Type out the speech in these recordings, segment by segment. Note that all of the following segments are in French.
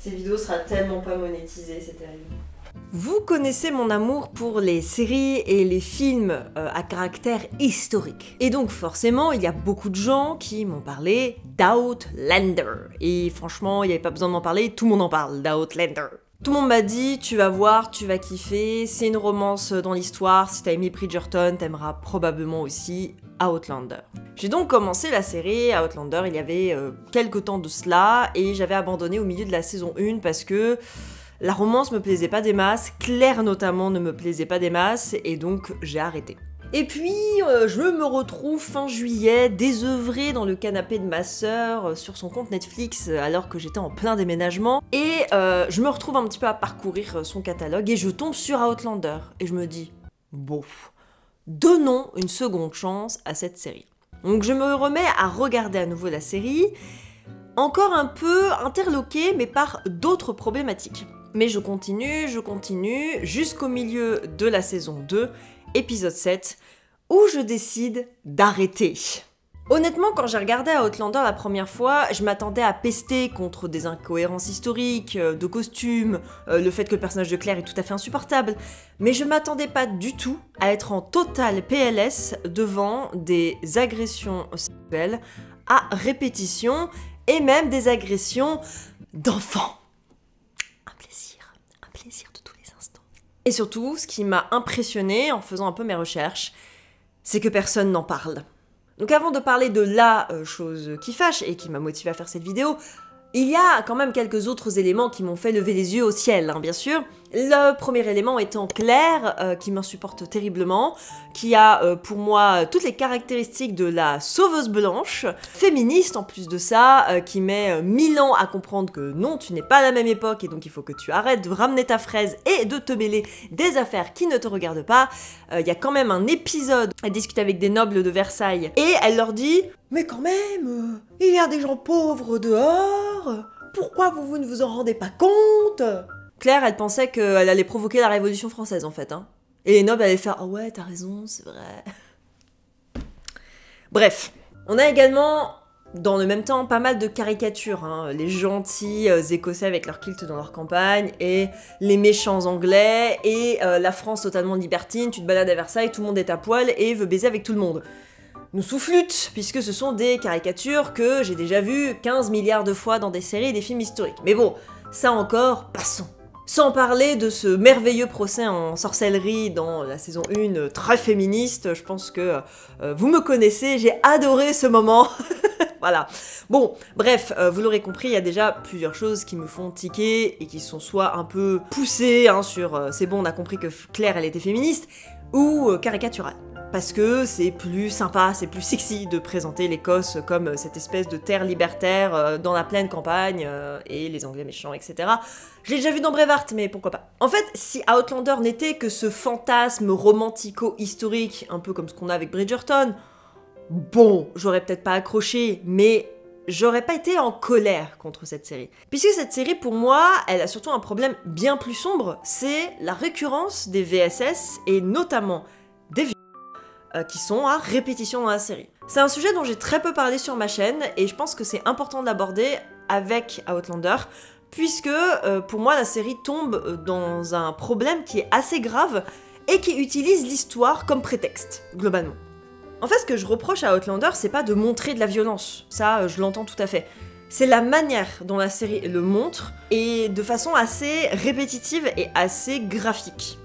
Cette vidéo sera tellement pas monétisée, c'est terrible. Vous connaissez mon amour pour les séries et les films à caractère historique. Et donc forcément, il y a beaucoup de gens qui m'ont parlé d'Outlander. Et franchement, il n'y avait pas besoin de m'en parler, tout le monde en parle d'Outlander. Tout le monde m'a dit, tu vas voir, tu vas kiffer, c'est une romance dans l'histoire, si t'as aimé Bridgerton, t'aimeras probablement aussi Outlander. J'ai donc commencé la série Outlander il y avait quelques temps de cela, et j'avais abandonné au milieu de la saison 1 parce que la romance me plaisait pas des masses, Claire notamment ne me plaisait pas des masses, et donc j'ai arrêté. Et puis, je me retrouve fin juillet, désœuvrée dans le canapé de ma sœur, sur son compte Netflix, alors que j'étais en plein déménagement, et je me retrouve un petit peu à parcourir son catalogue, et je tombe sur Outlander, et je me dis, bon, donnons une seconde chance à cette série. Donc je me remets à regarder à nouveau la série, encore un peu interloquée, mais par d'autres problématiques. Mais je continue, jusqu'au milieu de la saison 2, épisode 7, où je décide d'arrêter. Honnêtement, quand j'ai regardé Outlander la première fois, je m'attendais à pester contre des incohérences historiques, de costumes, le fait que le personnage de Claire est tout à fait insupportable, mais je m'attendais pas du tout à être en total PLS devant des agressions sexuelles à répétition, et même des agressions d'enfants. Un plaisir de tous les instants. Et surtout, ce qui m'a impressionnée en faisant un peu mes recherches, c'est que personne n'en parle. Donc avant de parler de la chose qui fâche et qui m'a motivée à faire cette vidéo, il y a quand même quelques autres éléments qui m'ont fait lever les yeux au ciel, hein, bien sûr. Le premier élément étant Claire, qui m'insupporte terriblement, qui a pour moi toutes les caractéristiques de la sauveuse blanche, féministe en plus de ça, qui met 1000 ans à comprendre que non, tu n'es pas à la même époque et donc il faut que tu arrêtes de ramener ta fraise et de te mêler des affaires qui ne te regardent pas. Il y a quand même un épisode, elle discute avec des nobles de Versailles et elle leur dit « Mais quand même, il y a des gens pauvres dehors, pourquoi vous ne vous en rendez pas compte ?» Claire, elle pensait qu'elle allait provoquer la Révolution française, en fait. Hein. Et les nobles allaient faire « Ah ouais, t'as raison, c'est vrai. » Bref, on a également, dans le même temps, pas mal de caricatures. Hein. Les gentils écossais avec leur kilt dans leur campagne, et les méchants anglais, et la France totalement libertine, tu te balades à Versailles, tout le monde est à poil et veut baiser avec tout le monde. Nous soufflûtes, puisque ce sont des caricatures que j'ai déjà vues 15 milliards de fois dans des séries et des films historiques. Mais bon, ça encore, passons. Sans parler de ce merveilleux procès en sorcellerie dans la saison 1, très féministe, je pense que vous me connaissez, j'ai adoré ce moment. Voilà. Bon, bref, vous l'aurez compris, il y a déjà plusieurs choses qui me font tiquer et qui sont soit un peu poussées hein, sur c'est bon, on a compris que Claire, elle était féministe, ou caricaturales. Parce que c'est plus sympa, c'est plus sexy de présenter l'Écosse comme cette espèce de terre libertaire dans la pleine campagne, et les Anglais méchants, etc. Je l'ai déjà vu dans Braveheart, mais pourquoi pas. En fait, si Outlander n'était que ce fantasme romantico-historique, un peu comme ce qu'on a avec Bridgerton, bon, j'aurais peut-être pas accroché, mais j'aurais pas été en colère contre cette série. Puisque cette série, pour moi, elle a surtout un problème bien plus sombre, c'est la récurrence des VSS, et notamment des qui sont à répétition dans la série. C'est un sujet dont j'ai très peu parlé sur ma chaîne, et je pense que c'est important de l'aborder avec Outlander, puisque pour moi la série tombe dans un problème qui est assez grave, et qui utilise l'histoire comme prétexte, globalement. En fait, ce que je reproche à Outlander, c'est pas de montrer de la violence, ça je l'entends tout à fait. C'est la manière dont la série le montre, et de façon assez répétitive et assez graphique.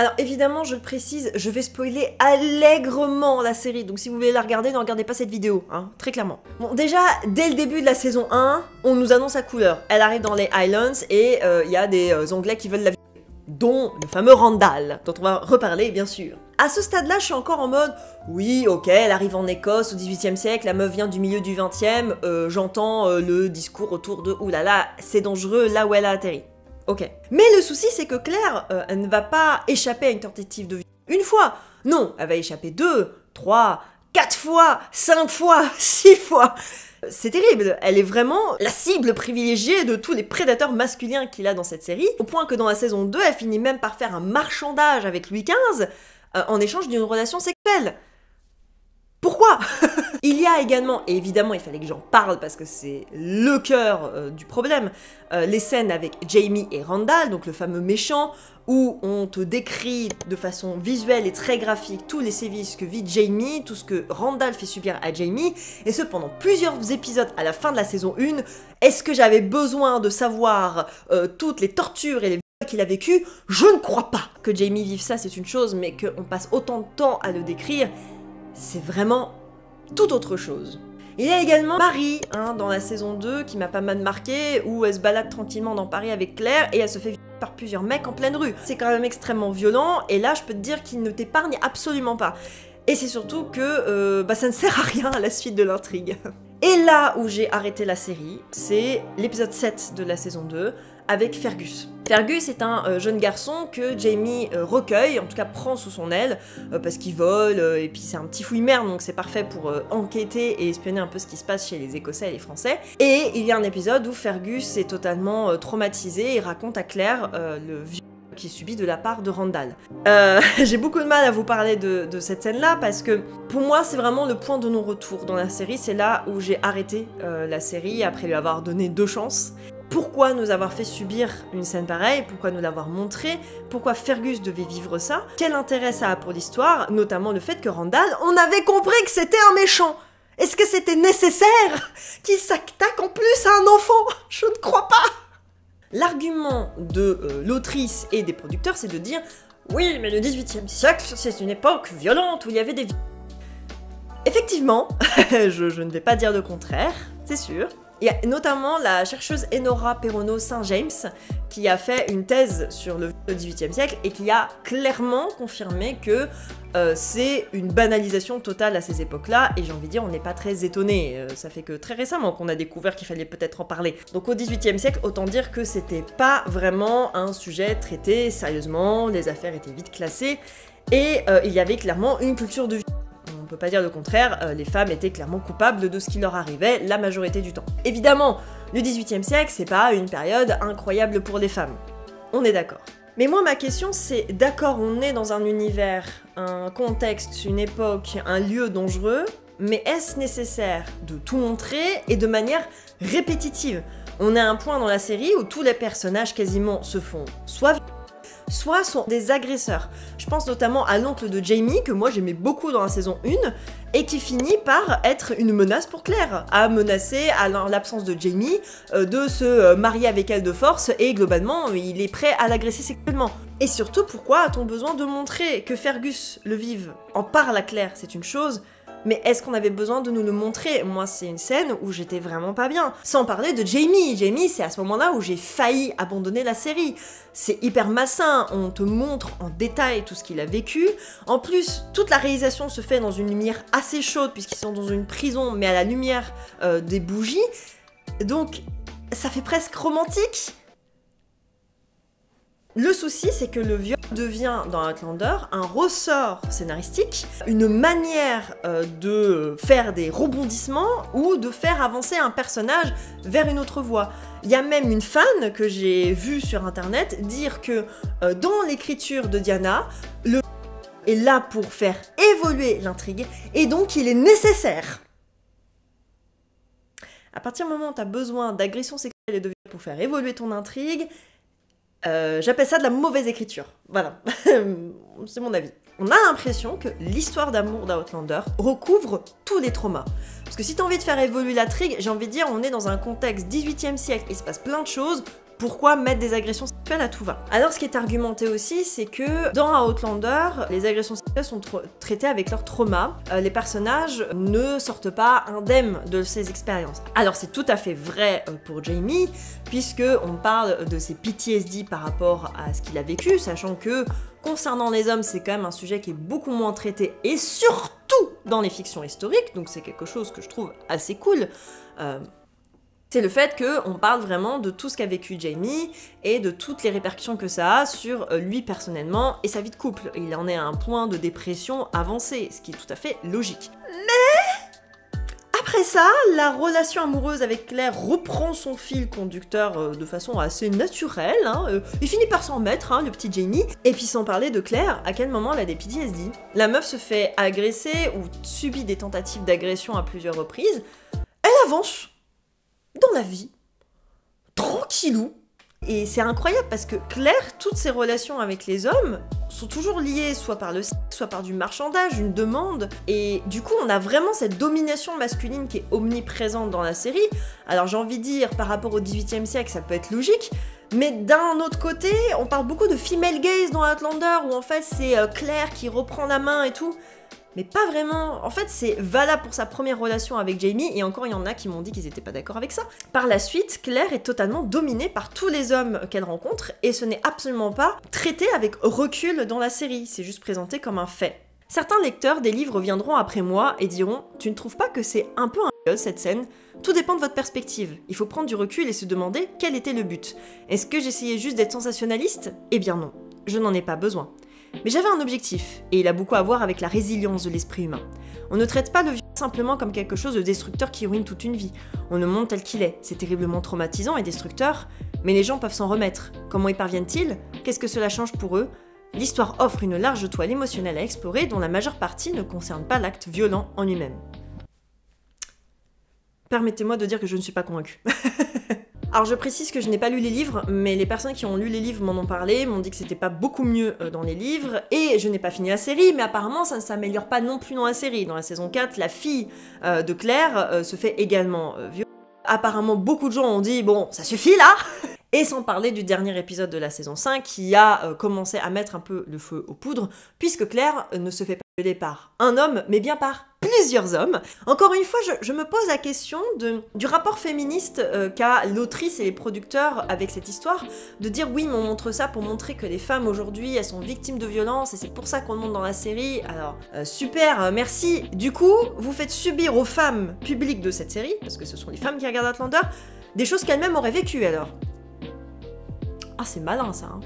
Alors évidemment, je le précise, je vais spoiler allègrement la série, donc si vous voulez la regarder, ne regardez pas cette vidéo, hein, très clairement. Bon, déjà, dès le début de la saison 1, on nous annonce sa couleur. Elle arrive dans les Highlands et il y a des Anglais qui veulent la violer, dont le fameux Randall, dont on va reparler bien sûr. À ce stade-là, je suis encore en mode, oui, ok, elle arrive en Écosse au XVIIIe siècle, la meuf vient du milieu du XXe, j'entends le discours autour de, oulala, c'est dangereux, là où elle a atterri. Ok. Mais le souci, c'est que Claire, elle ne va pas échapper à une tentative de viol une fois. Non, elle va échapper 2, 3, 4 fois, 5 fois, 6 fois. C'est terrible, elle est vraiment la cible privilégiée de tous les prédateurs masculins qu'il a dans cette série, au point que dans la saison 2, elle finit même par faire un marchandage avec Louis XV en échange d'une relation sexuelle. Pourquoi? Il y a également, et évidemment il fallait que j'en parle parce que c'est le cœur du problème, les scènes avec Jamie et Randall, donc le fameux méchant, où on te décrit de façon visuelle et très graphique tous les sévices que vit Jamie, tout ce que Randall fait subir à Jamie, et ce pendant plusieurs épisodes à la fin de la saison 1. Est-ce que j'avais besoin de savoir toutes les tortures et les viols qu'il a vécues? Je ne crois pas. Que Jamie vive ça, c'est une chose, mais qu'on passe autant de temps à le décrire, c'est vraiment tout autre chose. Il y a également Marie, dans la saison 2, qui m'a pas mal marqué, où elle se balade tranquillement dans Paris avec Claire, et elle se fait violer par plusieurs mecs en pleine rue. C'est quand même extrêmement violent, et là je peux te dire qu'il ne t'épargne absolument pas. Et c'est surtout que ça ne sert à rien à la suite de l'intrigue. Et là où j'ai arrêté la série, c'est l'épisode 7 de la saison 2, avec Fergus. Fergus est un jeune garçon que Jamie recueille, en tout cas prend sous son aile, parce qu'il vole, et puis c'est un petit fouille-merde, donc c'est parfait pour enquêter et espionner un peu ce qui se passe chez les Écossais et les Français. Et il y a un épisode où Fergus est totalement traumatisé et raconte à Claire le viol qu'il subit de la part de Randall. J'ai beaucoup de mal à vous parler de cette scène-là, parce que pour moi c'est vraiment le point de non-retour dans la série, c'est là où j'ai arrêté la série après lui avoir donné 2 chances. Pourquoi nous avoir fait subir une scène pareille? Pourquoi nous l'avoir montré? Pourquoi Fergus devait vivre ça? Quel intérêt ça a pour l'histoire? Notamment le fait que Randall, on avait compris que c'était un méchant! Est-ce que c'était nécessaire qu'il s'attaque en plus à un enfant? Je ne crois pas! L'argument de l'autrice et des producteurs, c'est de dire « Oui, mais le 18e siècle, c'est une époque violente où il y avait des... » Effectivement, je ne vais pas dire le contraire, c'est sûr. Il y a notamment la chercheuse Enora Perrono Saint-James qui a fait une thèse sur le XVIIIe siècle et qui a clairement confirmé que c'est une banalisation totale à ces époques-là, et j'ai envie de dire on n'est pas très étonné. Ça fait que très récemment qu'on a découvert qu'il fallait peut-être en parler. Donc au XVIIIe siècle, autant dire que c'était pas vraiment un sujet traité sérieusement, les affaires étaient vite classées, et il y avait clairement une culture de vie. On peut pas dire le contraire, les femmes étaient clairement coupables de ce qui leur arrivait la majorité du temps. Évidemment, le XVIIIe siècle, c'est pas une période incroyable pour les femmes. On est d'accord. Mais moi, ma question, c'est, d'accord, on est dans un univers, un contexte, une époque, un lieu dangereux, mais est-ce nécessaire de tout montrer et de manière répétitive? On est à un point dans la série où tous les personnages quasiment se font soit sont des agresseurs. Je pense notamment à l'oncle de Jamie, que moi j'aimais beaucoup dans la saison 1, et qui finit par être une menace pour Claire, à menacer, à l'absence de Jamie, de se marier avec elle de force, et globalement, il est prêt à l'agresser sexuellement. Et surtout, pourquoi a-t-on besoin de montrer que Fergus le vive? En parle à Claire, c'est une chose, mais est-ce qu'on avait besoin de nous le montrer? Moi, c'est une scène où j'étais vraiment pas bien. Sans parler de Jamie. Jamie, c'est à ce moment-là où j'ai failli abandonner la série. C'est hyper malsain, on te montre en détail tout ce qu'il a vécu. En plus, toute la réalisation se fait dans une lumière assez chaude, puisqu'ils sont dans une prison, mais à la lumière des bougies. Donc, ça fait presque romantique. Le souci, c'est que le viol devient, dans Outlander, un ressort scénaristique, une manière de faire des rebondissements ou de faire avancer un personnage vers une autre voie. Il y a même une fan que j'ai vue sur internet dire que dans l'écriture de Diana, le est là pour faire évoluer l'intrigue et donc il est nécessaire. À partir du moment où tu as besoin d'agression sexuelle et de viol pour faire évoluer ton intrigue, j'appelle ça de la mauvaise écriture. Voilà, c'est mon avis. On a l'impression que l'histoire d'amour d'Outlander recouvre tous les traumas. Parce que si t'as envie de faire évoluer l'intrigue, j'ai envie de dire, on est dans un contexte 18e siècle, il se passe plein de choses, pourquoi mettre des agressions sexuelles à tout va? Alors ce qui est argumenté aussi, c'est que dans Outlander, les agressions sexuelles sont traitées avec leur trauma. Les personnages ne sortent pas indemnes de ces expériences. Alors c'est tout à fait vrai pour Jamie, puisque on parle de ses PTSD par rapport à ce qu'il a vécu, sachant que concernant les hommes, c'est quand même un sujet qui est beaucoup moins traité, et surtout dans les fictions historiques, donc c'est quelque chose que je trouve assez cool. C'est le fait qu'on parle vraiment de tout ce qu'a vécu Jamie et de toutes les répercussions que ça a sur lui personnellement et sa vie de couple. Il en est à un point de dépression avancé, ce qui est tout à fait logique. Mais à Après ça, la relation amoureuse avec Claire reprend son fil conducteur de façon assez naturelle. Il finit par s'en mettre, le petit Jamie. Et puis sans parler de Claire, à quel moment elle a des PTSD. La meuf se fait agresser ou subit des tentatives d'agression à plusieurs reprises. Elle avance dans la vie, tranquillou. Et c'est incroyable parce que Claire, toutes ses relations avec les hommes sont toujours liées soit par le sexe, soit par du marchandage, une demande. Et du coup, on a vraiment cette domination masculine qui est omniprésente dans la série. Alors j'ai envie de dire, par rapport au XVIIIe siècle, ça peut être logique. Mais d'un autre côté, on parle beaucoup de female gaze dans Outlander, où en fait c'est Claire qui reprend la main et tout. Mais pas vraiment. En fait, c'est valable pour sa première relation avec Jamie, et encore il y en a qui m'ont dit qu'ils étaient pas d'accord avec ça. Par la suite, Claire est totalement dominée par tous les hommes qu'elle rencontre, et ce n'est absolument pas traité avec recul dans la série, c'est juste présenté comme un fait. Certains lecteurs des livres viendront après moi et diront « Tu ne trouves pas que c'est un peu un gueule cette scène ? Tout dépend de votre perspective. Il faut prendre du recul et se demander quel était le but. Est-ce que j'essayais juste d'être sensationnaliste ? Eh bien non, je n'en ai pas besoin. Mais j'avais un objectif, et il a beaucoup à voir avec la résilience de l'esprit humain. On ne traite pas le viol simplement comme quelque chose de destructeur qui ruine toute une vie. On le montre tel qu'il est. C'est terriblement traumatisant et destructeur, mais les gens peuvent s'en remettre. Comment y parviennent-ils ? Qu'est-ce que cela change pour eux ? L'histoire offre une large toile émotionnelle à explorer dont la majeure partie ne concerne pas l'acte violent en lui-même. Permettez-moi de dire que je ne suis pas convaincue. Alors je précise que je n'ai pas lu les livres, mais les personnes qui ont lu les livres m'en ont parlé, m'ont dit que c'était pas beaucoup mieux dans les livres, et je n'ai pas fini la série, mais apparemment ça ne s'améliore pas non plus dans la série. Dans la saison 4, la fille de Claire se fait également violer. Apparemment beaucoup de gens ont dit « bon, ça suffit là !» Et sans parler du dernier épisode de la saison 5 qui a commencé à mettre un peu le feu aux poudres, puisque Claire ne se fait pas violer par un homme, mais bien par plusieurs hommes. Encore une fois, je me pose la question du rapport féministe qu'a l'autrice et les producteurs avec cette histoire, de dire oui, mais on montre ça pour montrer que les femmes aujourd'hui, elles sont victimes de violences, et c'est pour ça qu'on le montre dans la série. Alors, super, merci. Du coup, vous faites subir aux femmes publiques de cette série, parce que ce sont les femmes qui regardent Outlander, des choses qu'elles-mêmes auraient vécues alors. Ah, c'est malin ça, hein.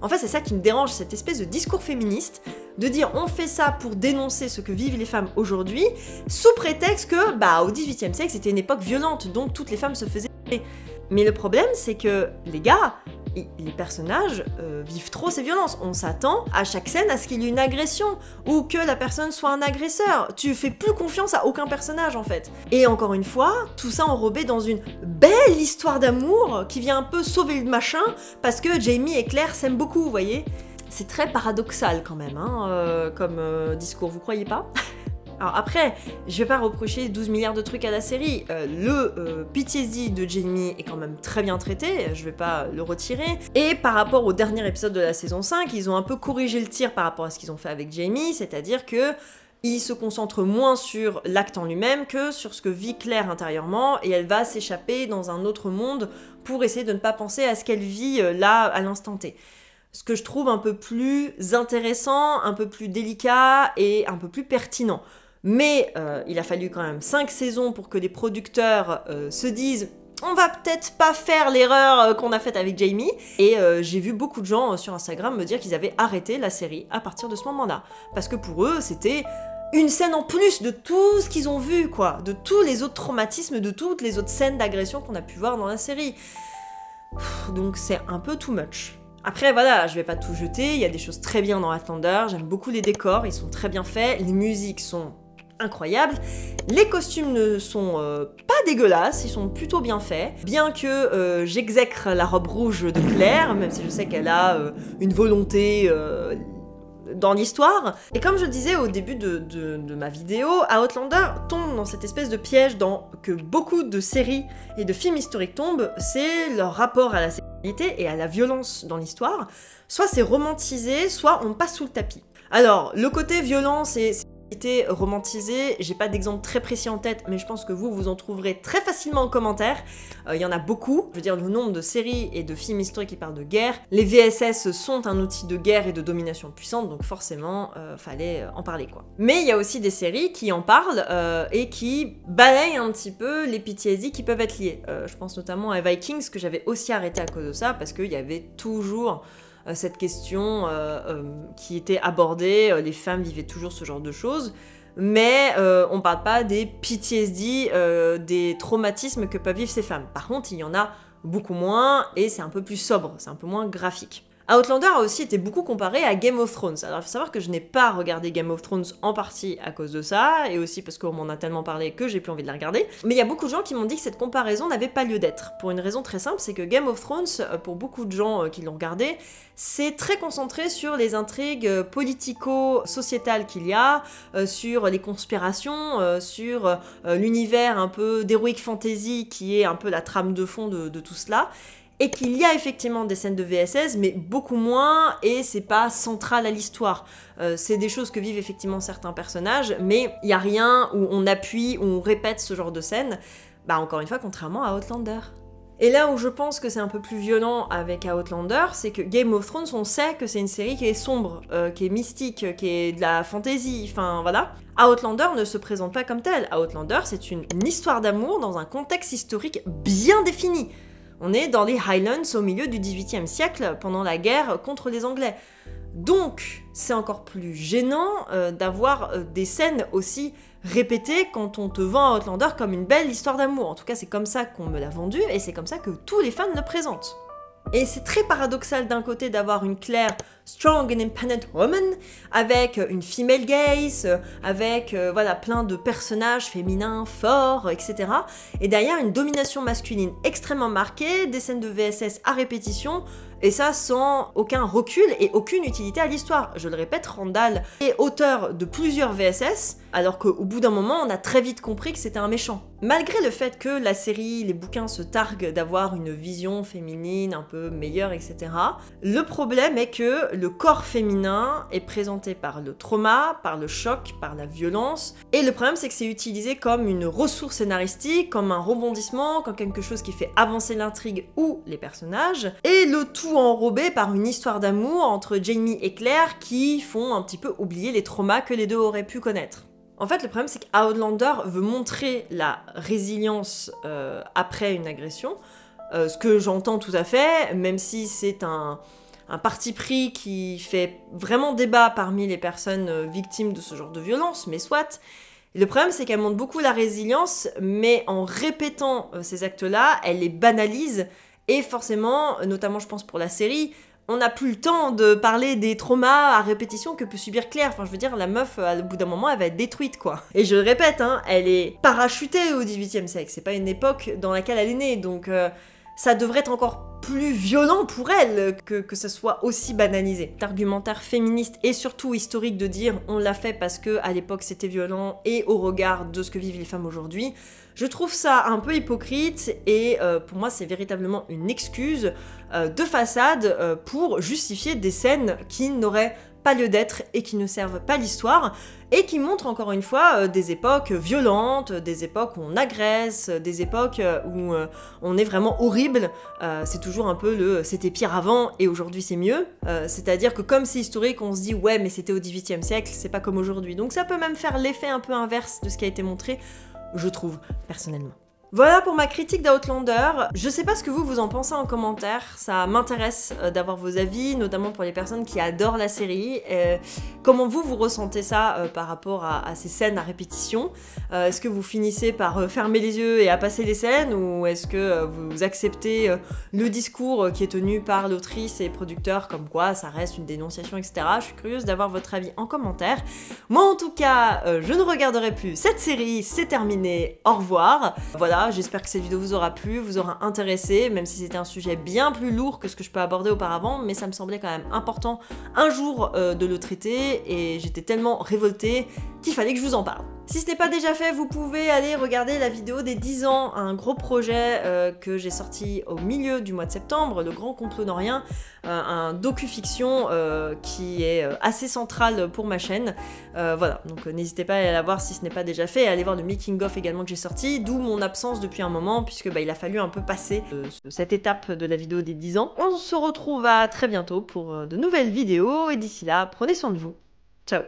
En fait, c'est ça qui me dérange, cette espèce de discours féministe, de dire on fait ça pour dénoncer ce que vivent les femmes aujourd'hui, sous prétexte que, au XVIIIe siècle, c'était une époque violente, donc toutes les femmes se faisaient violer. Mais le problème, c'est que les gars, les personnages vivent trop ces violences. On s'attend à chaque scène à ce qu'il y ait une agression, ou que la personne soit un agresseur. Tu fais plus confiance à aucun personnage, en fait. Et encore une fois, tout ça enrobé dans une belle histoire d'amour qui vient un peu sauver le machin, parce que Jamie et Claire s'aiment beaucoup, vous voyez. C'est très paradoxal quand même, comme discours, vous croyez pas ? Alors après, je vais pas reprocher 12 milliards de trucs à la série, le PTSD de Jamie est quand même très bien traité, je vais pas le retirer, et par rapport au dernier épisode de la saison 5, ils ont un peu corrigé le tir par rapport à ce qu'ils ont fait avec Jamie, c'est-à-dire que il se concentre moins sur l'acte en lui-même que sur ce que vit Claire intérieurement, et elle va s'échapper dans un autre monde pour essayer de ne pas penser à ce qu'elle vit là, à l'instant T. Ce que je trouve un peu plus intéressant, un peu plus délicat et un peu plus pertinent. Mais il a fallu quand même 5 saisons pour que les producteurs se disent on va peut-être pas faire l'erreur qu'on a faite avec Jamie. Et j'ai vu beaucoup de gens sur Instagram me dire qu'ils avaient arrêté la série à partir de ce moment-là. Parce que pour eux, c'était une scène en plus de tout ce qu'ils ont vu, quoi. De tous les autres traumatismes, de toutes les autres scènes d'agression qu'on a pu voir dans la série. Donc c'est un peu too much. Après voilà, je vais pas tout jeter, il y a des choses très bien dans Outlander, j'aime beaucoup les décors, ils sont très bien faits, les musiques sont incroyables, les costumes ne sont pas dégueulasses, ils sont plutôt bien faits, bien que j'exècre la robe rouge de Claire, même si je sais qu'elle a une volonté dans l'histoire. Et comme je disais au début de ma vidéo, Outlander tombe dans cette espèce de piège que beaucoup de séries et de films historiques tombent, c'est leur rapport à la sexualité et à la violence dans l'histoire. Soit c'est romantisé, soit on passe sous le tapis. Alors, le côté violence et romantisé, j'ai pas d'exemple très précis en tête, mais je pense que vous en trouverez très facilement en commentaire. Il y en a beaucoup, je veux dire le nombre de séries et de films historiques qui parlent de guerre. Les VSS sont un outil de guerre et de domination puissante, donc forcément, fallait en parler quoi. Mais il y a aussi des séries qui en parlent et qui balayent un petit peu les PTSD qui peuvent être liés. Je pense notamment à Vikings, que j'avais aussi arrêté à cause de ça, parce qu'il y avait toujours cette question qui était abordée, les femmes vivaient toujours ce genre de choses. mais on parle pas des PTSD, des traumatismes que peuvent vivre ces femmes. Par contre, il y en a beaucoup moins, et c'est un peu plus sobre, c'est un peu moins graphique. Outlander a aussi été beaucoup comparé à Game of Thrones. Alors il faut savoir que je n'ai pas regardé Game of Thrones en partie à cause de ça, et aussi parce qu'on m'en a tellement parlé que j'ai plus envie de la regarder. Mais il y a beaucoup de gens qui m'ont dit que cette comparaison n'avait pas lieu d'être. Pour une raison très simple, c'est que Game of Thrones, pour beaucoup de gens qui l'ont regardé, c'est très concentré sur les intrigues politico-sociétales qu'il y a, sur les conspirations, sur l'univers un peu d'heroic fantasy qui est un peu la trame de fond de tout cela. Et qu'il y a effectivement des scènes de VSS, mais beaucoup moins, et c'est pas central à l'histoire. C'est des choses que vivent effectivement certains personnages, mais il y a rien où on appuie, où on répète ce genre de scène. Bah encore une fois, contrairement à Outlander. Et là où je pense que c'est un peu plus violent avec Outlander, c'est que Game of Thrones, on sait que c'est une série qui est sombre, qui est mystique, qui est de la fantasy, enfin voilà. Outlander ne se présente pas comme tel. Outlander, c'est une histoire d'amour dans un contexte historique bien défini. On est dans les Highlands au milieu du XVIIIe siècle, pendant la guerre contre les Anglais. Donc, c'est encore plus gênant d'avoir des scènes aussi répétées quand on te vend Outlander comme une belle histoire d'amour. En tout cas, c'est comme ça qu'on me l'a vendu, et c'est comme ça que tous les fans le présentent. Et c'est très paradoxal d'un côté d'avoir une Claire strong and independent woman, avec une female gaze, avec voilà, plein de personnages féminins forts, etc. Et derrière une domination masculine extrêmement marquée, des scènes de VSS à répétition, et ça sans aucun recul et aucune utilité à l'histoire. Je le répète, Randall est auteur de plusieurs VSS, alors qu'au bout d'un moment, on a très vite compris que c'était un méchant. Malgré le fait que la série, les bouquins se targuent d'avoir une vision féminine un peu meilleure, etc., le problème est que le corps féminin est présenté par le trauma, par le choc, par la violence, et le problème c'est que c'est utilisé comme une ressource scénaristique, comme un rebondissement, comme quelque chose qui fait avancer l'intrigue ou les personnages, et le tout enrobé par une histoire d'amour entre Jamie et Claire qui font un petit peu oublier les traumas que les deux auraient pu connaître. En fait, le problème, c'est qu'Outlander veut montrer la résilience après une agression, ce que j'entends tout à fait, même si c'est un parti pris qui fait vraiment débat parmi les personnes victimes de ce genre de violence, mais soit. Et le problème, c'est qu'elle montre beaucoup la résilience, mais en répétant ces actes-là, elle les banalise, et forcément, notamment je pense pour la série, on n'a plus le temps de parler des traumas à répétition que peut subir Claire. Enfin, je veux dire, la meuf, au bout d'un moment, elle va être détruite, quoi. Et je le répète, hein, elle est parachutée au XVIIIe siècle. C'est pas une époque dans laquelle elle est née, donc ça devrait être encore plus violent pour elle que ça soit aussi banalisé. L'argumentaire féministe et surtout historique de dire on l'a fait parce que à l'époque c'était violent et au regard de ce que vivent les femmes aujourd'hui, je trouve ça un peu hypocrite et pour moi c'est véritablement une excuse de façade pour justifier des scènes qui n'auraient pas lieu d'être et qui ne servent pas l'histoire et qui montrent encore une fois des époques violentes, des époques où on agresse, des époques où on est vraiment horrible. C'est toujours un peu le c'était pire avant et aujourd'hui c'est mieux. C'est-à-dire que comme c'est historique, on se dit ouais mais c'était au XVIIIe siècle, c'est pas comme aujourd'hui. Donc ça peut même faire l'effet un peu inverse de ce qui a été montré, je trouve, personnellement. Voilà pour ma critique d'Outlander. Je sais pas ce que vous en pensez en commentaire, ça m'intéresse d'avoir vos avis, notamment pour les personnes qui adorent la série. Comment vous ressentez ça par rapport à ces scènes à répétition? Est-ce que vous finissez par fermer les yeux et à passer les scènes, ou est-ce que vous acceptez le discours qui est tenu par l'autrice et producteur, comme quoi ça reste une dénonciation, etc. Je suis curieuse d'avoir votre avis en commentaire. Moi en tout cas, je ne regarderai plus cette série, c'est terminé, au revoir. Voilà. J'espère que cette vidéo vous aura plu, vous aura intéressé, même si c'était un sujet bien plus lourd que ce que je peux aborder auparavant, mais ça me semblait quand même important un jour de le traiter, et j'étais tellement révoltée qu'il fallait que je vous en parle. Si ce n'est pas déjà fait, vous pouvez aller regarder la vidéo des 10 ans, un gros projet que j'ai sorti au milieu du mois de septembre, Le Grand Complot Norien, un docu-fiction qui est assez central pour ma chaîne. Voilà, donc n'hésitez pas à aller la voir si ce n'est pas déjà fait, et à aller voir le making-of également que j'ai sorti, d'où mon absence depuis un moment, puisque il a fallu un peu passer cette étape de la vidéo des 10 ans. On se retrouve à très bientôt pour de nouvelles vidéos, et d'ici là, prenez soin de vous. Ciao!